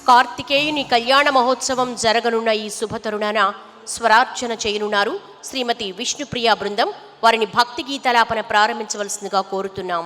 కార్తికేయుని కళ్యాణ మహోత్సవం జరగనున్న ఈ శుభతరుణాన స్వరార్చన చేయనున్నారు శ్రీమతి విష్ణుప్రియ బృందం. వారిని భక్తి గీతాలాపన ప్రారంభించవలసిందిగా కోరుతున్నాం.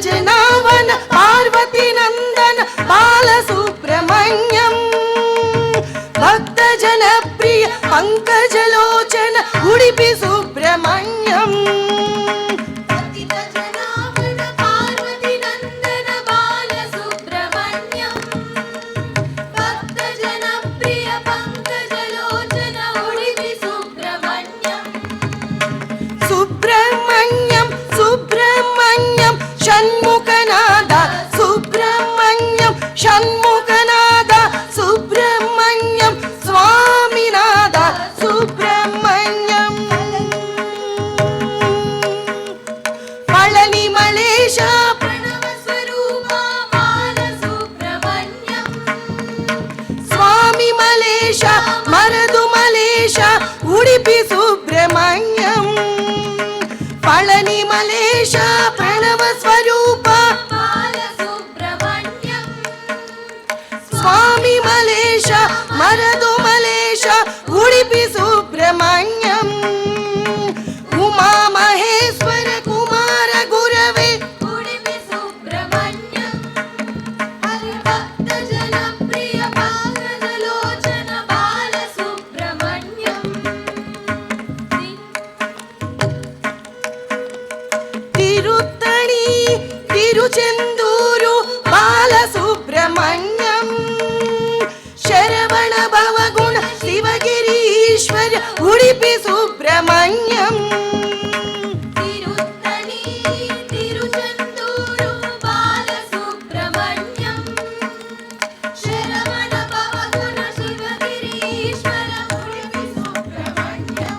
జనావన పార్వతి నందన బాల సుబ్రహ్మణ్యం భక్త జనప్రియ పంకజలోచన ఉడిపి సుబ్రహ్మణ్యం సుబ్రహ్మణ్యం సుబ్రహ్మణ్యం షణ్ముఖనాద సుబ్రహ్మణ్యం షణ్ముఖనాద సుబ్రహ్మణ్యం స్వామినాద సుబ్రహ్మణ్యం పళని మలేశ ప్రణవ స్వరూప బాల సుబ్రహ్మణ్యం స్వామి మలేశ మరదు మలేశ ఉడిపి సుబ్రహ్మణ్యం పళని మలేశ ప్రణవ స్వరూప బాల సుబ్రహ్మణ్యం స్వామి మలేశ మరదు మలేశ ఉడిపి సుబ్రహ్మణ్యం ఉమా మహేశ్వర కుమార గురవే ఉడిపి సుబ్రహ్మణ్యం హరి భక్త జనప్రియ పంకజలోచన బాల సుబ్రహ్మణ్యం తిరుత్తణి తిరుచెందూరు బాల సుబ్రహ్మణ్యం శరవణ భవగుణ శివగిరి ఈశ్వర ఉడిపి సుబ్రహ్మణ్యం తిరుత్తణి తిరుచెందూరు బాల సుబ్రహ్మణ్యం శరవణ భవగుణ శివగిరి ఈశ్వర ఉడిపి సుబ్రహ్మణ్యం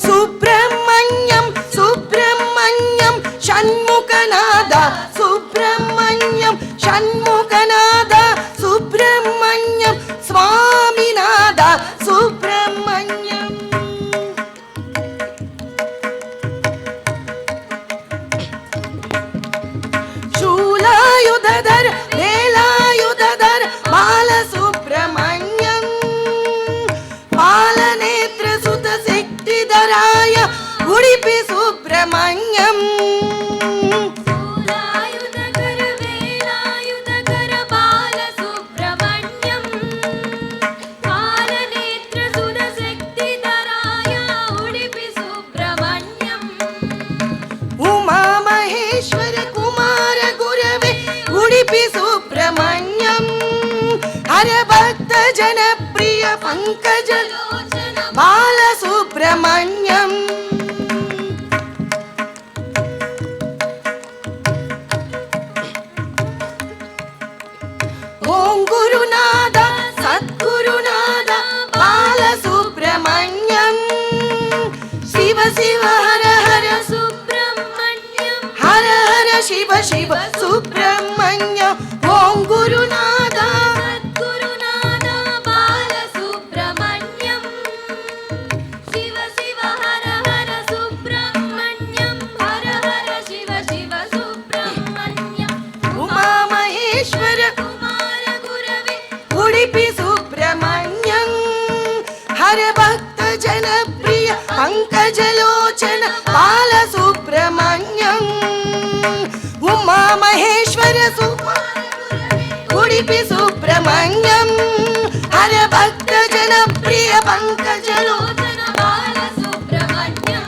సుబ్రహ్మణ్యం సుబ్రహ్మణ్యం షణ్ముఖనాద సుబ్రహ్మణ్యం షణ్ముఖనాద సుబ్రహ్మణ్యం స్వామినాద సుబ్రహ్మణ్యం శూలాయుధధర వేలాయుధధర బాల సుబ్రహ్మణ్యం పాలనేత్ర సుత శక్తిధరాయ ఉడిపి సుబ్రహ్మణ్యం ఉమా మహేశ్వర కుమార గురవే ఉడిపి సుబ్రహ్మణ్యం హర భక్త జనప్రియ పంకజలోచన బాల సుబ్రహ్మణ్యం ఓం గురునాథ సద్గురునాథ బాల సుబ్రహ్మణ్యం శివ శివ హర హర సుబ్రహ్మణ్యం హర హర శివ శివ సుబ్రహ్మణ్యం ఓం గురునాథ సద్గురునాథ బాల సుబ్రహ్మణ్యం శివ శివ హర హర సుబ్రహ్మణ్యం హర హర శివ శివ సుబ్రహ్మణ్యం ఉమా शिल्पि सुब्रह्मण्यं हर भक्त जन प्रिय पंकजलोचन बाल सुब्रह्मण्यं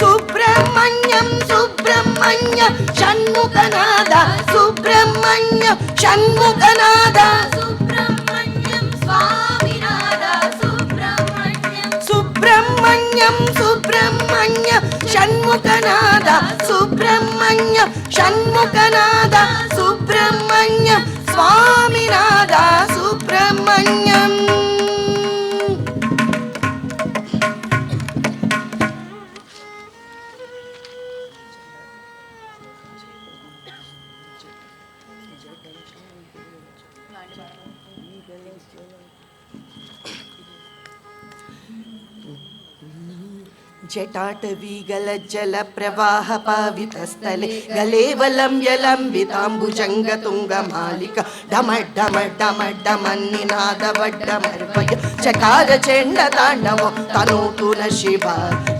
सुब्रह्मण्यं सुब्रह्मण्यं षण्मुखनाद सुब्रह्मण्यं षण्मुखनाद सुब्रह्मण्यं स्वामिनाद सुब्रह्मण्यं सुब्रह्मण्यं सुब्रह्मण्यं षण्मुखनाद सुब्रह्मण्यं षण्मुखनाद सुब्रह्मण्यं स्वामिनाद सुब्रह्मण्यं जटाटवीगलज्जल प्रवाह पावितस्थले गलेवलं यलम्बिताम्बुजङ्गतुङ्गमालिका डमड्डमड्डमड्डमन्निनादवड्डमर्वय चकार चण्डताण्डवो तनोतु न शिवा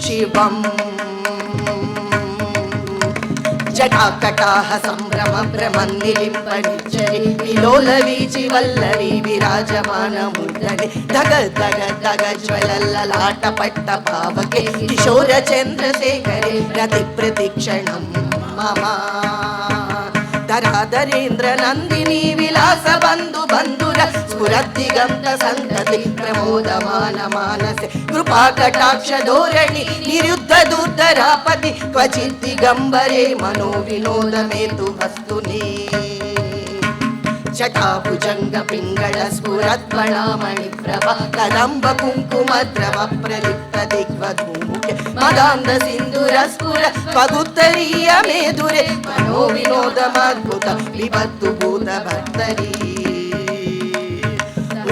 शिवम् जटाकटाह सम्भ्रम भ्रमन्निलिम्पनिच्चरि विलोलवीचि वल्लवी विराजमानमुद्रणे दग दग दग ज्वलल्ललाट पट्ट पावके किशोर चन्द्रशेखरे रति प्रतिक्षणं मम धराधरेन्द्र नन्दिनी विलास बन्धु बन्धुर स्फुरद्दिगन्त सन्तति प्रमोदमान मानसे कृपा कटाक्ष धोरणि निरुद्ध दुर्धरापति क्वचित् दिगम्बरे मनो विनोद मेतु वस्तुनि जटाभुजंग पिंगल स्फुरद्वणामणि प्रभा कदम्ब कुंकुमद्रव प्रलिप्त दिग्वधूमुखे मदान्ध सिंधुर स्फुर पगुत्तरीय मेधुरे मनो विनोदमद्भुत विभत्तु भूत भक्तरी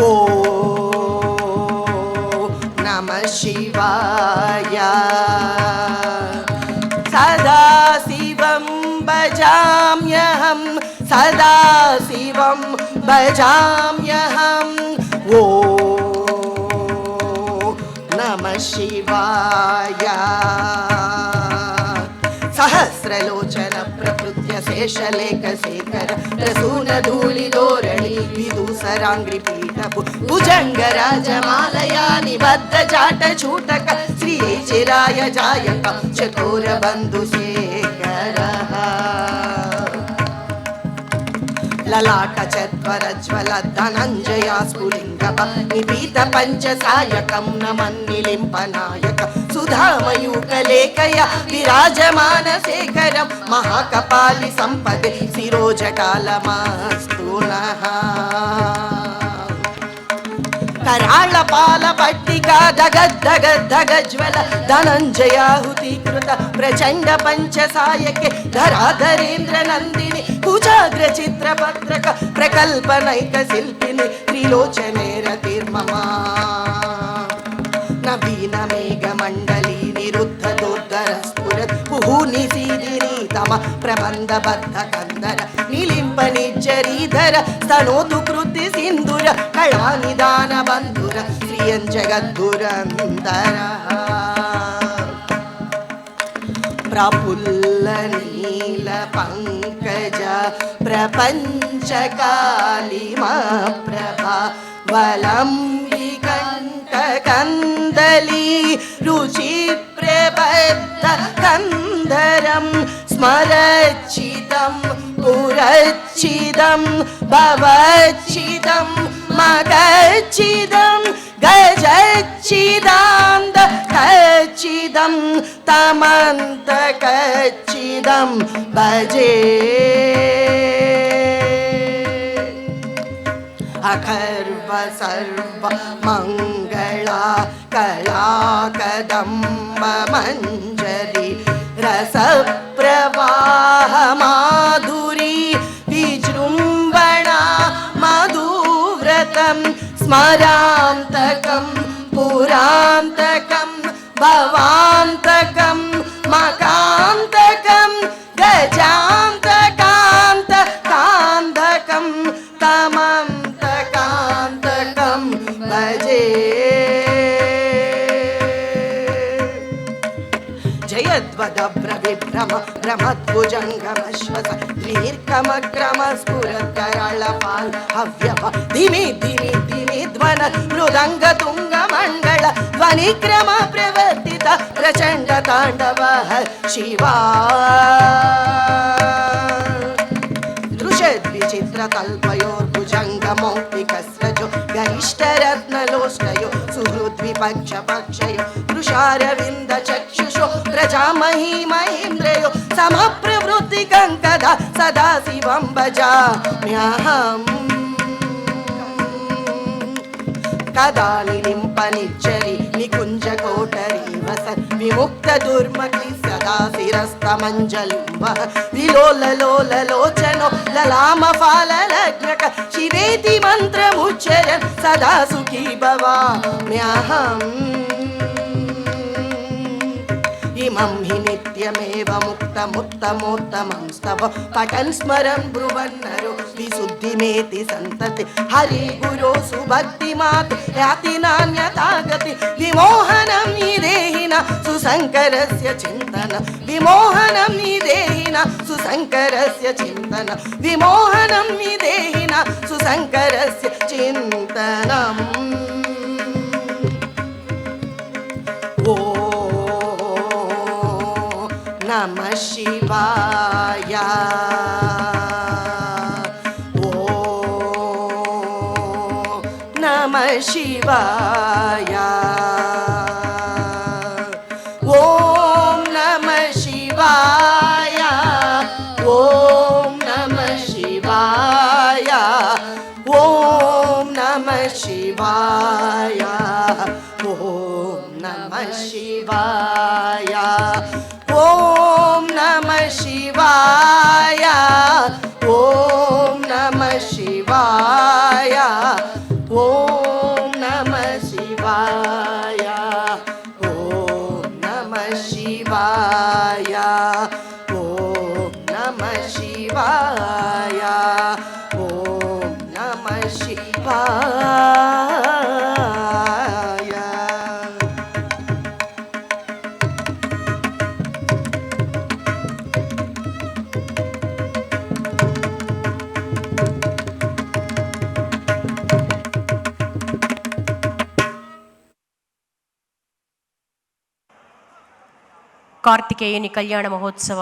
ओ नमः शिवाय सदा शिवं भजाम्यहं सदा शिवं भजाम्यहम् ओ नमः शिवाय सहस्रलोचन प्रकृत्य शेषलेख शेखर प्रसून धूलिधोरणि विदूसराङ्घ्रि पीठभु भुजङ्ग राजमालया निबद्ध जाट छूटक श्री चिराय जायक चकोर बन्धु शेखरः ललाट चत्वरज्वल धनञ्जया स्फुलिङ्गप निपीत पञ्चसायकं नमन्निलिम्पनायक सुधामयूकलेखया विराजमान शेखरं महाकपालि सम्पदे शिरोजटालमास्तु नः कराळपाल पट्टिका धगज्वल धनञ्जयाहुतीकृत प्रचण्ड पञ्चसायके धराधरेन्द्र नन्दिनि कुजाग्र चित्रपत्रक प्रकल्पनैक शिल्पिनि त्रिलोचने रतिर्ममा नवीन मेघमण्डली निरुद्ध दुर्धर स्फुरत् कुहूनि सीदिनी तम प्रबन्धबद्ध कंदर निलिम्प निज्जरीधर स्तनोतु कृति सिन्धुर कलानिदान बन्धुर श्रियं जगद्दुरन्दरः प्रफुल्ल नील पंकज प्रपंच कालिमा प्रभा वलंबि कंठ कंदली रुचि प्रबद्ध कंदरं स्मरचिदं पुरचिदं भवचिदं मगचिदं गजचिदान्त कचिदं तमन्त कचिदं भजे अखर्व सर्व मंगला कला कदम्ब मंजरी रस प्रवाह माधुरी विजृंभणा मधुव्रतम् स्मरान्तकं पुरान्तकं भवान्तकं मकान्तकं गजान्तकान्तकान्तकं तमन्तकान्तकं भजे जयद्वद విభ్రమ భ్రమద్భుజంగమశ్వస దీర్ఘమగ్రమ స్ఫురకరళపాల్ హవ్యవ ధిమి ధిమి ధిమి ధ్వన మృదంగ తుంగ మండళ ధ్వనిక్రమ ప్రవర్తిత ప్రచండ తాండవ శివా दृशद्विचित्रकल्पयोर्भुजङ्गमौक्तिकस्रजो गरिष्ठरत्नलोष्टयो सुहृद्विपक्षपक्षयो वृषारविन्दचक्षुषो प्रजामही महीन्द्रयो समप्रवृत्तिकङ्कदा सदा शिवं भजाम्यहम् कदालिलिम्पनिच्चरि निकुञ्जकोटरी वसन् विमुक्तदुर्मति सदा शिरस्तमञ्जलिम्बः विलोललोललोचनो ललामफाललग्नक शिवेति मन्त्रमुच्चरन् सदा सुखी भवाम्यहम् इमं हि नित्यमेव मुक्तमुत्तमोत्तमं स्तव पठन् स्मरन् ब्रुवन् नरो विशुद्धिमेति सन्तति हरि गुरो सुभक्तिमात् याति नान्यथा गति विमोहनं हि देहिना सुशङ्करस्य चिन्तन विमोहनं हि देहिना सुशङ्करस्य चिन्तन विमोहनं हि देहिना सुशङ्करस्य चिन्तनम् नमः शिवाय ॐ नमः शिवाय ॐ नमः शिवाय ॐ नमः शिवाय ॐ नमः शिवाय ॐ नमः शिवाय ॐ नमः शिवाय ॐ नमः शिवाय ॐ नमः शिवाय ॐ नमः शिवाय ॐ नमः शिवाय ॐ नमः शिवाय కార్తికేయుని కళ్యాణ మహోత్సవ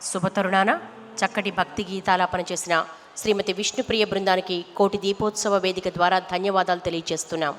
శుభతరుణాన చక్కటి భక్తి గీతాలాపన చేసిన శ్రీమతి విష్ణుప్రియ బృందానికి కోటి దీపోత్సవ వేదిక ద్వారా ధన్యవాదాలు తెలియజేస్తున్నాం.